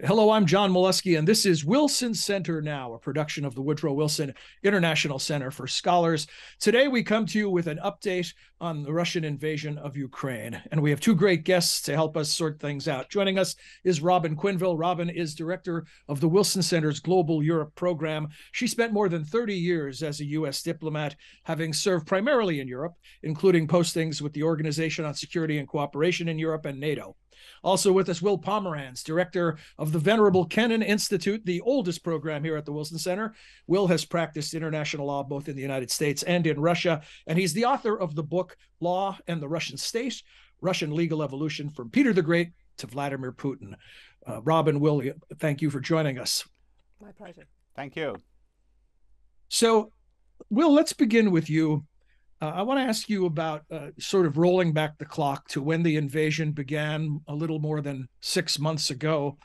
Hello, I'm John Molesky, and this is Wilson Center Now, a production of the Woodrow Wilson International Center for Scholars. Today, we come to you with an update on the Russian invasion of Ukraine, and we have two great guests to help us sort things out. Joining us is Robin Quinville. Robin is director of the Wilson Center's Global Europe program. She spent more than 30 years as a U.S. diplomat, having served primarily in Europe, including postings with the Organization on Security and Cooperation in Europe and NATO. Also with us, Will Pomeranz, director of the venerable Kennan Institute, the oldest program here at the Wilson Center. Will has practiced international law both in the United States and in Russia, and he's the author of the book Law and the Russian State, Russian Legal Evolution from Peter the Great to Vladimir Putin. Robin, Will, thank you for joining us. My pleasure. Thank you. So, Will, let's begin with you. I want to ask you about sort of rolling back the clock to when the invasion began a little more than 6 months ago.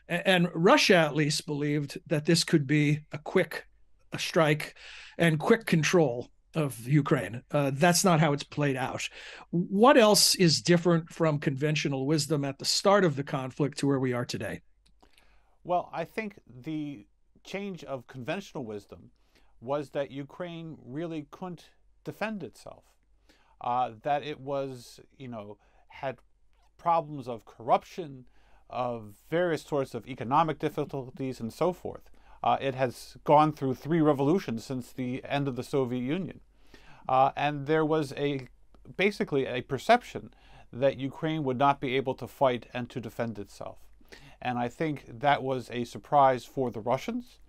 And Russia, at least, believed that this could be a quick strike and quick control of Ukraine. That's not how it's played out. What else is different from conventional wisdom at the start of the conflict to where we are today? Well, I think the change of conventional wisdom was that Ukraine really couldn't defend itself, that it was, had problems of corruption, of various sorts of economic difficulties and so forth. It has gone through 3 revolutions since the end of the Soviet Union. And there was basically a perception that Ukraine would not be able to fight and to defend itself. And I think that was a surprise for the Russians.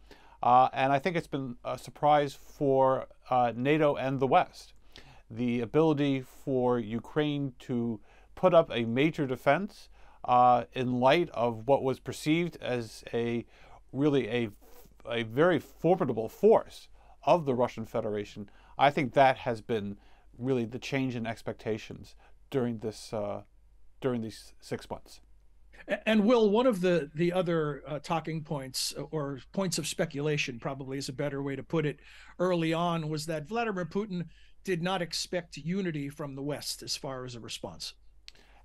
And I think it's been a surprise for NATO and the West. The ability for Ukraine to put up a major defense in light of what was perceived as a very formidable force of the Russian Federation, I think that has been really the change in expectations during these 6 months. And Will, one of the other talking points, or points of speculation probably is a better way to put it, early on was that Vladimir Putin did not expect unity from the West as far as a response.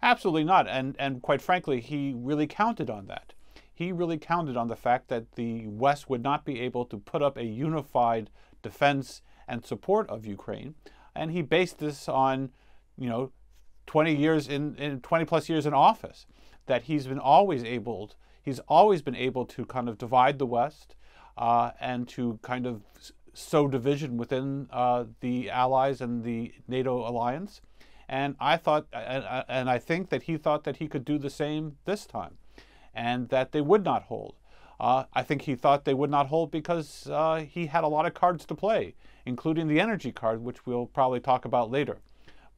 Absolutely not. And quite frankly, he really counted on that. He really counted on the fact that the West would not be able to put up a unified defense and support of Ukraine. And he based this on, 20 years in 20 plus years in office, that he's always been able to kind of divide the West and to kind of sow division within the allies and the NATO alliance. And I think that he thought that he could do the same this time, and that they would not hold. I think he thought they would not hold because he had a lot of cards to play, including the energy card, which we'll probably talk about later.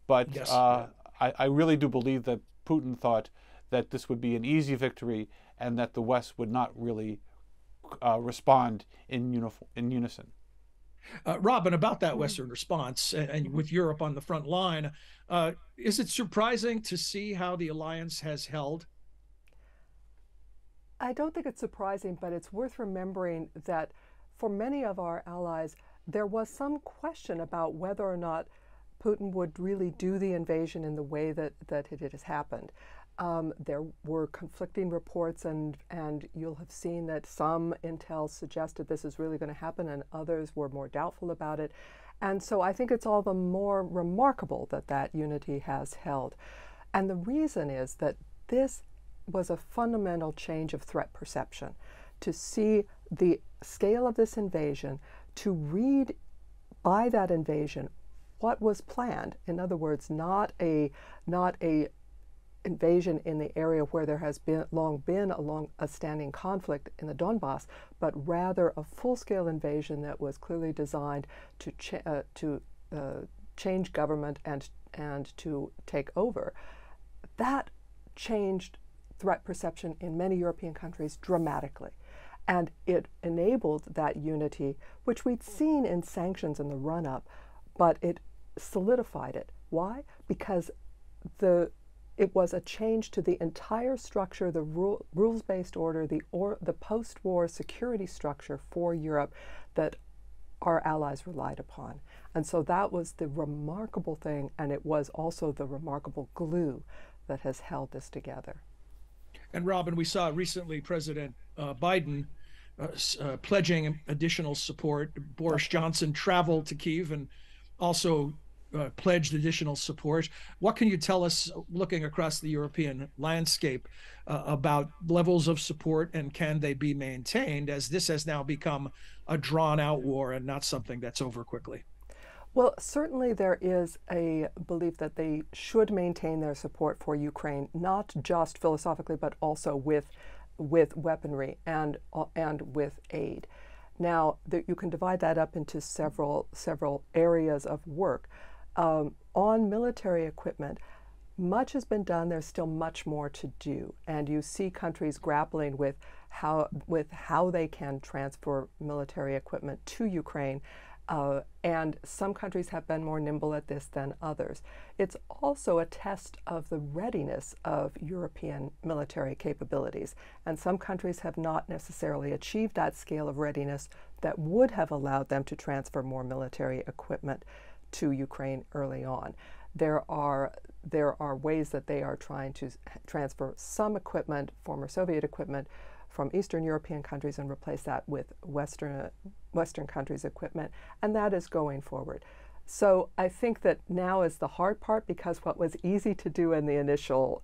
But yes, I really do believe that Putin thought that this would be an easy victory and that the West would not really respond in unison. Robin, about that Western response and with Europe on the front line, is it surprising to see how the alliance has held? I don't think it's surprising, but it's worth remembering that for many of our allies, there was some question about whether or not Putin would really do the invasion in the way that it has happened. There were conflicting reports, and you'll have seen that some intel suggested this is really going to happen, and others were more doubtful about it. And so I think it's all the more remarkable that unity has held. And the reason is that this was a fundamental change of threat perception. To see the scale of this invasion, to read by that invasion what was planned. In other words, not a invasion in the area where there has long been a standing conflict in the Donbass, but rather a full-scale invasion that was clearly designed to change government and to take over. That changed threat perception in many European countries dramatically. And it enabled that unity, which we'd seen in sanctions in the run-up, but it solidified it. Why? Because it was a change to the entire structure, the rules-based order, the post-war security structure for Europe that our allies relied upon. And so that was the remarkable thing, and it was also the remarkable glue that has held this together. And Robin, we saw recently President Biden pledging additional support. Boris Johnson traveled to Kyiv and also pledged additional support. What can you tell us, looking across the European landscape, about levels of support, and can they be maintained, as this has now become a drawn-out war and not something that's over quickly? Well, certainly there is a belief that they should maintain their support for Ukraine, not just philosophically, but also with weaponry and with aid. Now, you can divide that up into several areas of work. On military equipment, much has been done. There's still much more to do, and you see countries grappling with how they can transfer military equipment to Ukraine. And some countries have been more nimble at this than others. It's also a test of the readiness of European military capabilities. And some countries have not necessarily achieved that scale of readiness that would have allowed them to transfer more military equipment to Ukraine early on. There are ways that they are trying to transfer some equipment, former Soviet equipment, from Eastern European countries and replace that with Western countries' equipment, and that is going forward. So I think that now is the hard part, because what was easy to do in the initial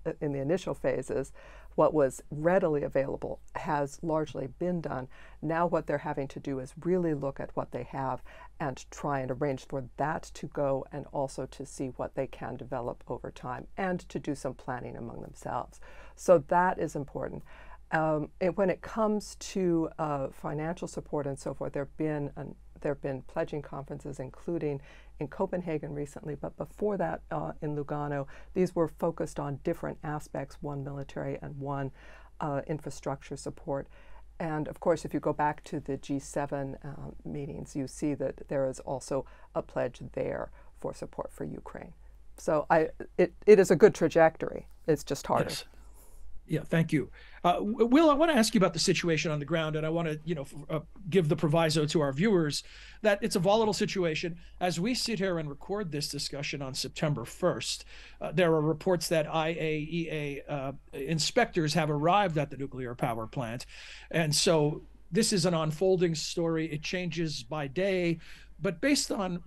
phases, what was readily available, has largely been done. Now what they're having to do is really look at what they have and try and arrange for that to go, and also to see what they can develop over time, and to do some planning among themselves. So that is important. When it comes to financial support and so forth, there have been pledging conferences, including in Copenhagen recently, but before that in Lugano. These were focused on different aspects, one military and one infrastructure support. And of course, if you go back to the G7 meetings, you see that there is also a pledge there for support for Ukraine. So it is a good trajectory. It's just harder. Yes. Yeah, thank you. Will, I want to ask you about the situation on the ground, and I want to, give the proviso to our viewers that it's a volatile situation. As we sit here and record this discussion on September 1st, there are reports that IAEA inspectors have arrived at the nuclear power plant. And so this is an unfolding story. It changes by day. But based on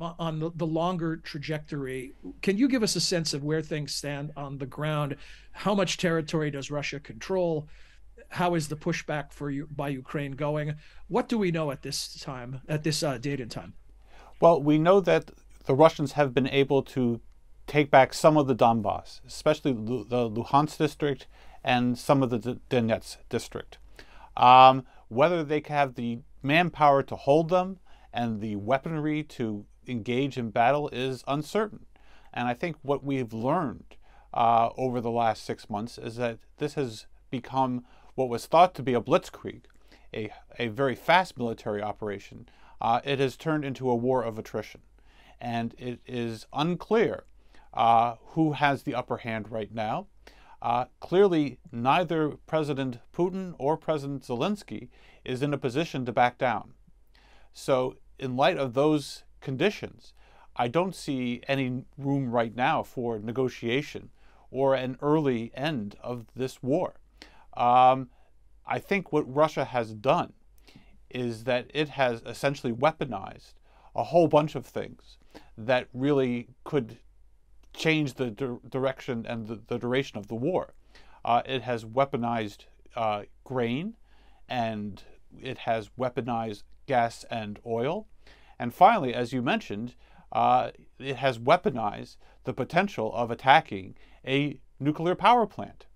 the longer trajectory, can you give us a sense of where things stand on the ground? How much territory does Russia control? How is the pushback by Ukraine going? What do we know at this time, at this date and time? Well, we know that the Russians have been able to take back some of the Donbass, especially the Luhansk district and some of the Donetsk district. Whether they have the manpower to hold them and the weaponry to engage in battle is uncertain. And I think what we've learned over the last 6 months is that this has become what was thought to be a blitzkrieg, a very fast military operation. It has turned into a war of attrition. And it is unclear who has the upper hand right now. Clearly, neither President Putin or President Zelensky is in a position to back down. So in light of those conditions, I don't see any room right now for negotiation or an early end of this war. I think what Russia has done is that it has essentially weaponized a whole bunch of things that really could change the direction and the duration of the war. It has weaponized grain, and it has weaponized gas and oil. And finally, as you mentioned, it has weaponized the potential of attacking a nuclear power plant.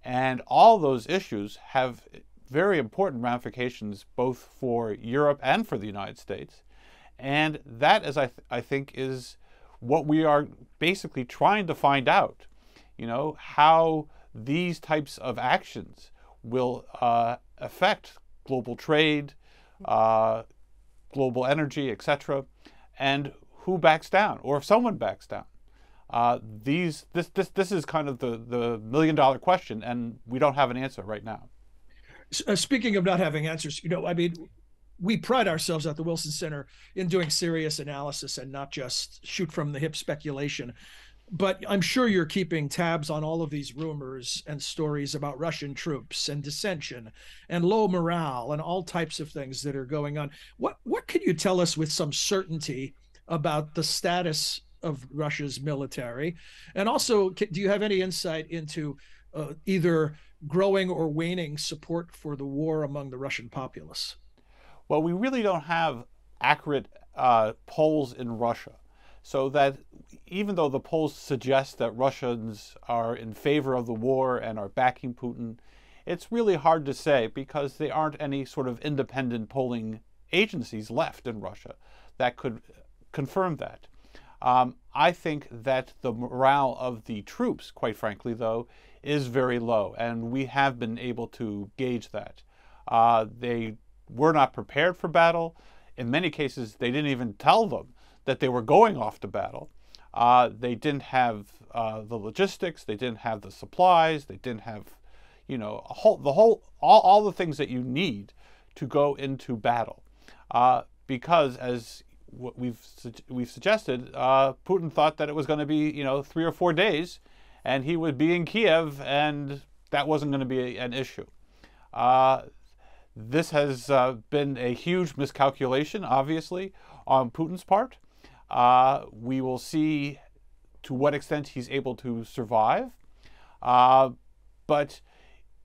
And all those issues have very important ramifications both for Europe and for the United States. And that, as I think, is what we are basically trying to find out, how these types of actions will affect global trade, global energy, etc., and who backs down, or if someone backs down. This is kind of the million-dollar question, and we don't have an answer right now. Speaking of not having answers, we pride ourselves at the Wilson Center in doing serious analysis and not just shoot from the hip speculation. But I'm sure you're keeping tabs on all of these rumors and stories about Russian troops and dissension and low morale and all types of things that are going on. What can you tell us with some certainty about the status of Russia's military? And also, do you have any insight into either growing or waning support for the war among the Russian populace? Well, we really don't have accurate polls in Russia. So that even though the polls suggest that Russians are in favor of the war and are backing Putin, it's really hard to say because there aren't any sort of independent polling agencies left in Russia that could confirm that. I think that the morale of the troops, quite frankly, though, is very low, and we have been able to gauge that. They were not prepared for battle. In many cases, they didn't even tell them that they were going off to battle. They didn't have the logistics. They didn't have the supplies. They didn't have, all the things that you need to go into battle. Because as we've suggested, Putin thought that it was going to be 3 or 4 days, and he would be in Kiev, and that wasn't going to be an issue. This has been a huge miscalculation, obviously, on Putin's part. We will see to what extent he's able to survive. But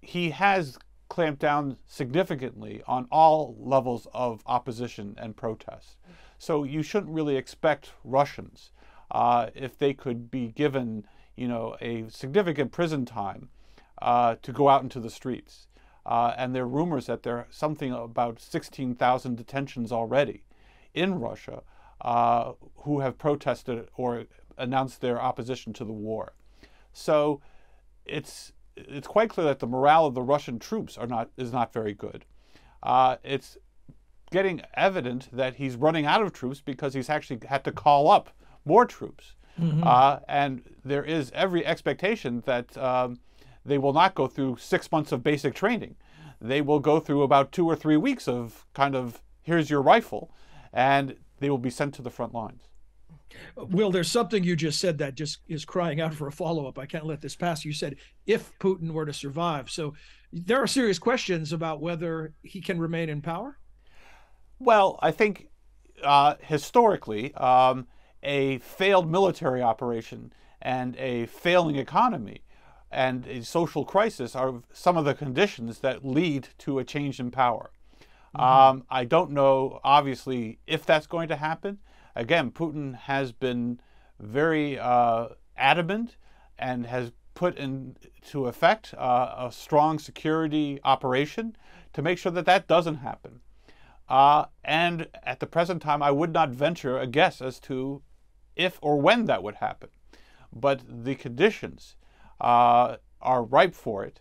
he has clamped down significantly on all levels of opposition and protest. So you shouldn't really expect Russians, if they could be given, a significant prison time, to go out into the streets. And there are rumors that there are something about 16,000 detentions already in Russia who have protested or announced their opposition to the war. So it's quite clear that the morale of the Russian troops is not very good. It's getting evident that he's running out of troops because he's actually had to call up more troops. Mm-hmm. And there is every expectation that they will not go through 6 months of basic training. They will go through about 2 or 3 weeks of kind of, here's your rifle, and they will be sent to the front lines. Will, there's something you just said that just is crying out for a follow-up. I can't let this pass. You said if Putin were to survive. So there are serious questions about whether he can remain in power? Well, I think historically, a failed military operation and a failing economy and a social crisis are some of the conditions that lead to a change in power. Mm-hmm. I don't know, obviously, if that's going to happen. Again, Putin has been very adamant and has put into effect a strong security operation to make sure that that doesn't happen. And at the present time, I would not venture a guess as to if or when that would happen. But the conditions are ripe for it.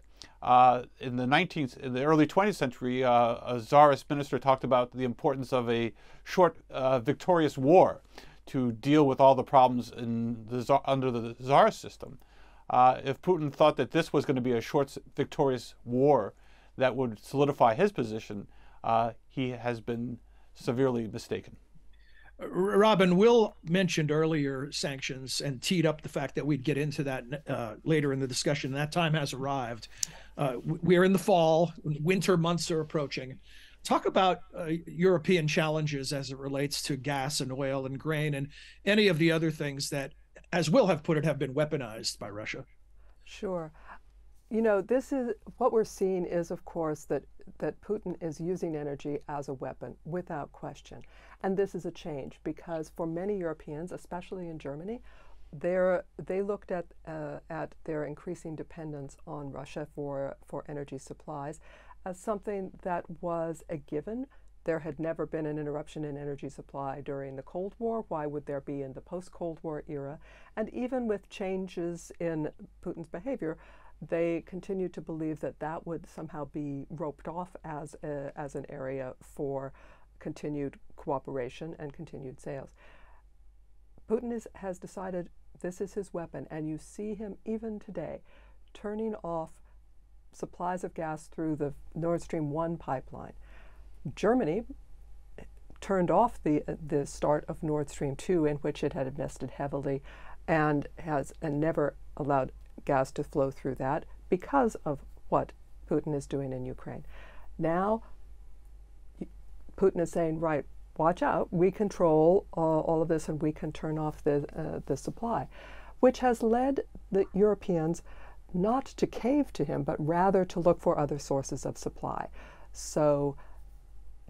In the early 20th century, a czarist minister talked about the importance of a short, victorious war to deal with all the problems under the czarist system. If Putin thought that this was going to be a short, victorious war that would solidify his position, he has been severely mistaken. Robin, Will mentioned earlier sanctions and teed up the fact that we'd get into that later in the discussion. That time has arrived. We're in the fall, winter months are approaching. Talk about European challenges as it relates to gas and oil and grain and any of the other things that, as Will have put it, have been weaponized by Russia. Sure. This is what we're seeing is, of course, that Putin is using energy as a weapon without question. And this is a change because for many Europeans, especially in Germany, they looked at their increasing dependence on Russia for energy supplies as something that was a given. There had never been an interruption in energy supply during the Cold War. Why would there be in the post-Cold War era? And even with changes in Putin's behavior, they continue to believe that that would somehow be roped off as an area for continued cooperation and continued sales. Putin has decided this is his weapon, and you see him even today turning off supplies of gas through the Nord Stream 1 pipeline. Germany turned off the start of Nord Stream 2, in which it had invested heavily and never allowed gas to flow through that because of what Putin is doing in Ukraine. Now, Putin is saying, right, watch out, we control all of this and we can turn off the supply, which has led the Europeans not to cave to him, but rather to look for other sources of supply. So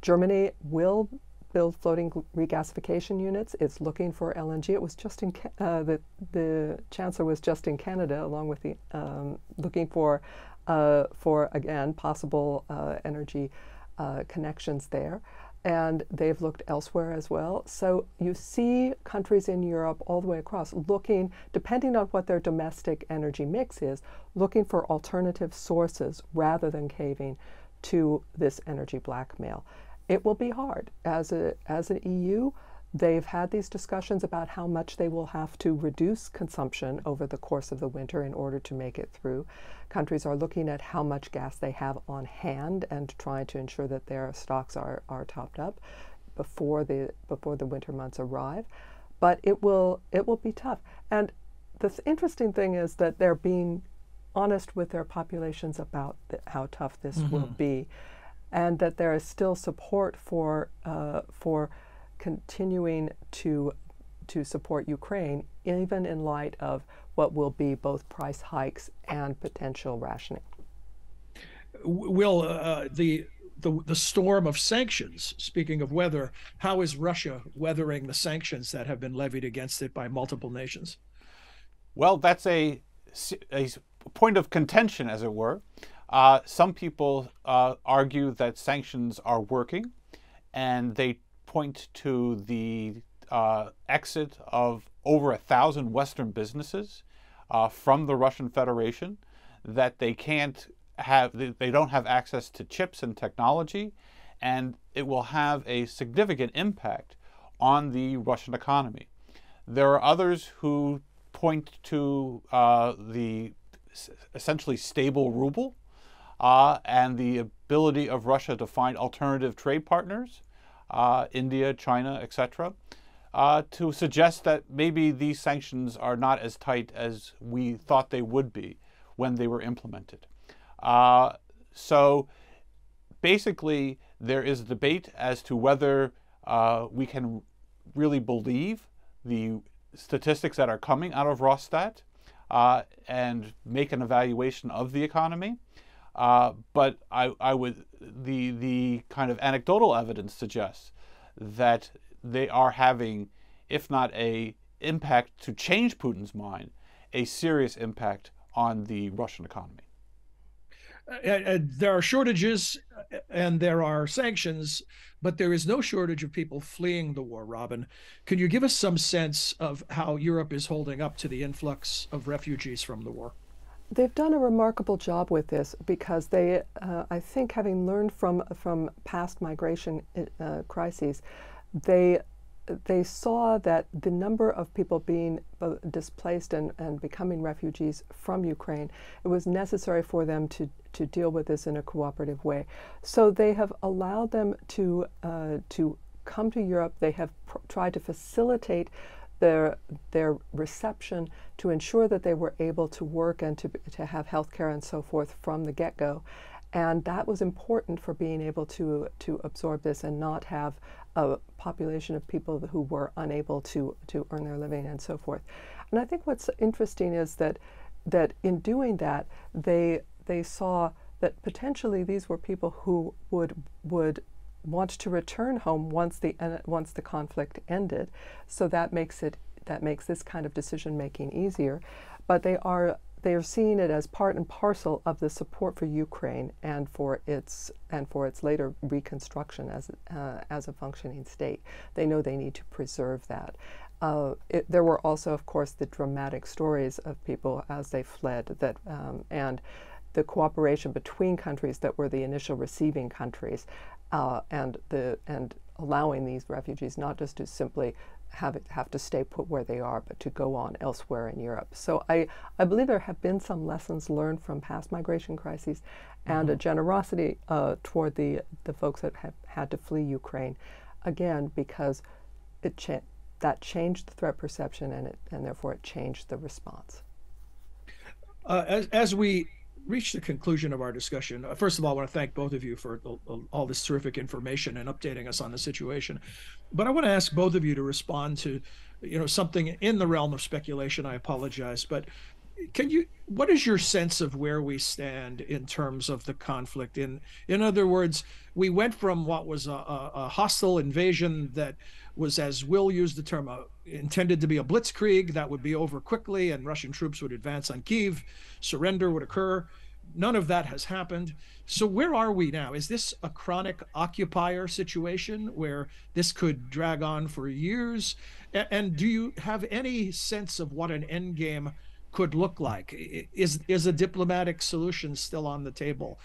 Germany will build floating regasification units. It's looking for LNG. It was just in the chancellor was just in Canada, along with the looking for again possible energy connections there, and they've looked elsewhere as well. So you see countries in Europe all the way across looking, depending on what their domestic energy mix is, looking for alternative sources rather than caving to this energy blackmail. It will be hard. As an EU, they've had these discussions about how much they will have to reduce consumption over the course of the winter in order to make it through. Countries are looking at how much gas they have on hand and trying to ensure that their stocks are topped up before the winter months arrive. But it will be tough. And the interesting thing is that they're being honest with their populations about how tough this will be, and that there is still support for continuing to support Ukraine, even in light of what will be both price hikes and potential rationing. Will, the storm of sanctions, speaking of weather, how is Russia weathering the sanctions that have been levied against it by multiple nations? Well, that's a point of contention, as it were. Some people argue that sanctions are working, and they point to the exit of over 1,000 Western businesses from the Russian Federation, that they don't have access to chips and technology, and it will have a significant impact on the Russian economy. There are others who point to the essentially stable ruble and the ability of Russia to find alternative trade partners, India, China, etc., to suggest that maybe these sanctions are not as tight as we thought they would be when they were implemented. So basically, there is a debate as to whether we can really believe the statistics that are coming out of Rosstat and make an evaluation of the economy. But the kind of anecdotal evidence suggests that they are having, if not an impact to change Putin's mind, a serious impact on the Russian economy. There are shortages and there are sanctions, but there is no shortage of people fleeing the war, Robin. Can you give us some sense of how Europe is holding up to the influx of refugees from the war? They've done a remarkable job with this because they, I think, having learned from past migration crises, they saw that the number of people being displaced and becoming refugees from Ukraine, it was necessary for them to deal with this in a cooperative way. So they have allowed them to come to Europe. They have tried to facilitate their reception to ensure that they were able to work and to have health care and so forth from the get-go. And that was important for being able to absorb this and not have a population of people who were unable to earn their living and so forth. And I think what's interesting is that in doing that, they saw that potentially these were people who would want to return home once the conflict ended. So that makes this kind of decision making easier. But they are seeing it as part and parcel of the support for Ukraine and for its later reconstruction as a functioning state. They know they need to preserve that. There were also, of course, the dramatic stories of people as they fled and the cooperation between countries that were the initial receiving countries, and allowing these refugees not just to simply have to stay put where they are, but to go on elsewhere in Europe. So I believe there have been some lessons learned from past migration crises and a generosity toward the folks that have had to flee Ukraine, again, because that changed the threat perception, and therefore it changed the response. As we reach the conclusion of our discussion, first of all, I want to thank both of you for all this terrific information and updating us on the situation. But I want to ask both of you to respond to, something in the realm of speculation. I apologize, but what is your sense of where we stand in terms of the conflict? In other words, we went from what was a hostile invasion that was, as Will used the term, intended to be a blitzkrieg that would be over quickly, and Russian troops would advance on Kyiv, surrender would occur. None of that has happened. So where are we now? Is this a chronic occupier situation where this could drag on for years? And do you have any sense of what an end game could look like? Is a diplomatic solution still on the table?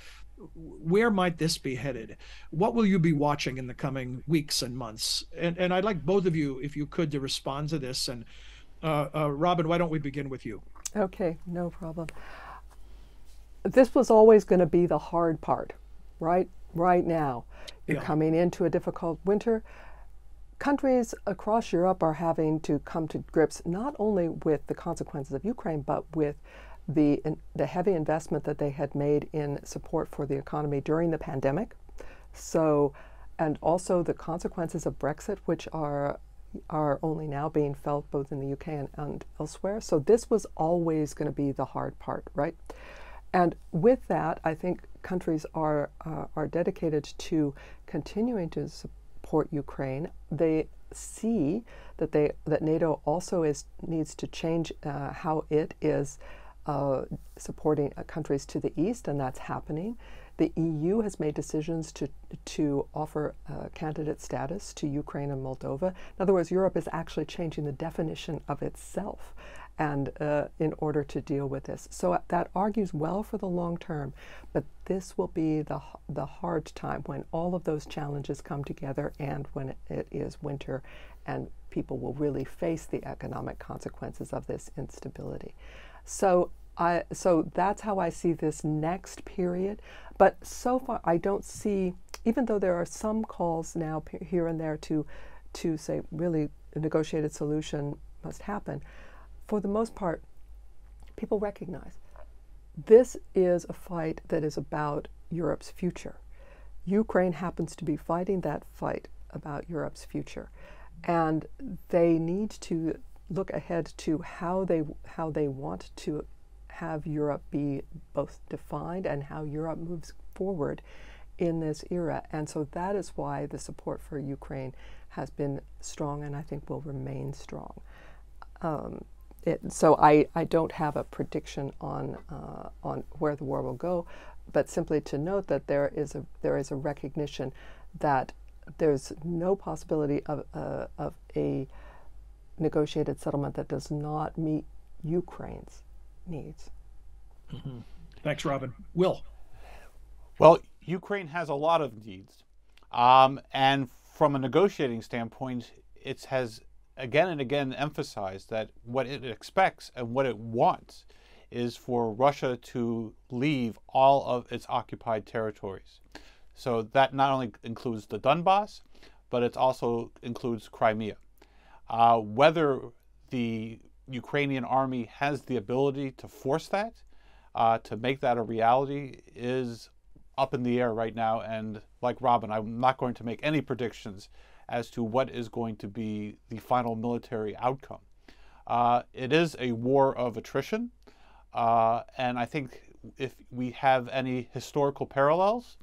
Where might this be headed? What will you be watching in the coming weeks and months? And I'd like both of you, if you could, to respond to this. And Robin, why don't we begin with you? Okay, no problem. This was always going to be the hard part, right? Right now, you're coming into a difficult winter. Countries across Europe are having to come to grips not only with the consequences of Ukraine, but with the heavy investment that they had made in support for the economy during the pandemic. So, and also the consequences of Brexit, which are only now being felt both in the UK and elsewhere. So this was always going to be the hard part, right? And with that, I think countries are dedicated to continuing to support Ukraine. They see that NATO also needs to change how it is supporting countries to the east, and that's happening. The EU has made decisions to offer candidate status to Ukraine and Moldova. In other words, Europe is actually changing the definition of itself, and in order to deal with this. So that argues well for the long term, but this will be the hard time when all of those challenges come together, and when it is winter and people will really face the economic consequences of this instability. So that's how I see this next period. But so far, I don't see, even though there are some calls now here and there to say really a negotiated solution must happen, for the most part, people recognize this is a fight that is about Europe's future. Ukraine happens to be fighting that fight about Europe's future, and they need to look ahead to how they want to have Europe be both defined and how Europe moves forward in this era. And so that is why the support for Ukraine has been strong, and I think will remain strong. So I don't have a prediction on where the war will go, but simply to note that there is a recognition that there's no possibility of a negotiated settlement that does not meet Ukraine's needs. Mm-hmm. Thanks, Robin. Will? Well, Ukraine has a lot of needs, and from a negotiating standpoint, it has again and again emphasized that what it expects and what it wants is for Russia to leave all of its occupied territories. So that not only includes the Donbass, but it also includes Crimea. Whether the Ukrainian army has the ability to force that, to make that a reality, is up in the air right now. And like Robin, I'm not going to make any predictions as to what is going to be the final military outcome. It is a war of attrition, and I think if we have any historical parallels,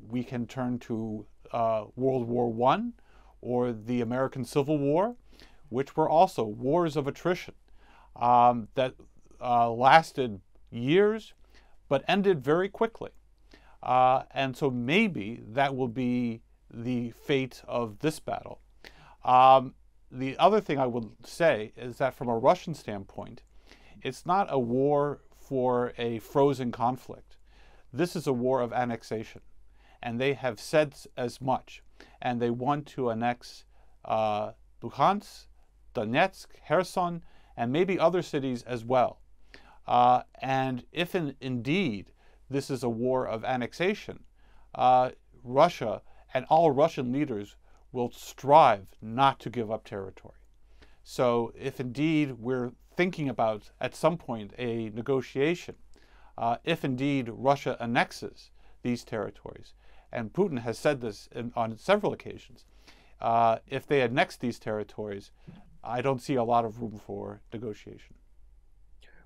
we can turn to World War I or the American Civil War, which were also wars of attrition that lasted years but ended very quickly. And so maybe that will be the fate of this battle. The other thing I would say is that from a Russian standpoint, it's not a war for a frozen conflict. This is a war of annexation, and they have said as much, and they want to annex Luhansk, Donetsk, Kherson, and maybe other cities as well. And if indeed this is a war of annexation, Russia and all Russian leaders will strive not to give up territory. So if indeed we're thinking about at some point a negotiation, if indeed Russia annexes these territories, and Putin has said this on several occasions, if they annex these territories, I don't see a lot of room for negotiation.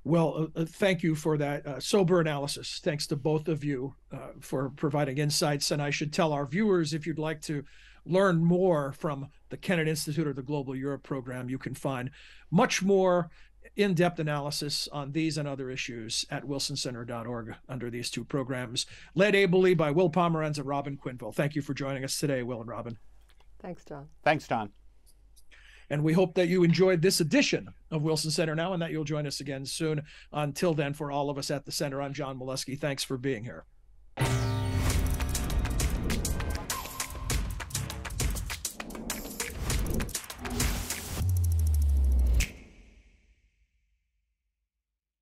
Well, thank you for that sober analysis. Thanks to both of you for providing insights. And I should tell our viewers, if you'd like to learn more from the Kennan Institute or the Global Europe Program, you can find much more in-depth analysis on these and other issues at wilsoncenter.org under these two programs, led ably by Will Pomeranz and Robin Quinville. Thank you for joining us today, Will and Robin. Thanks, John. Thanks, John. And we hope that you enjoyed this edition of Wilson Center Now and that you'll join us again soon. Until then, for all of us at the Center, I'm John Molesky. Thanks for being here.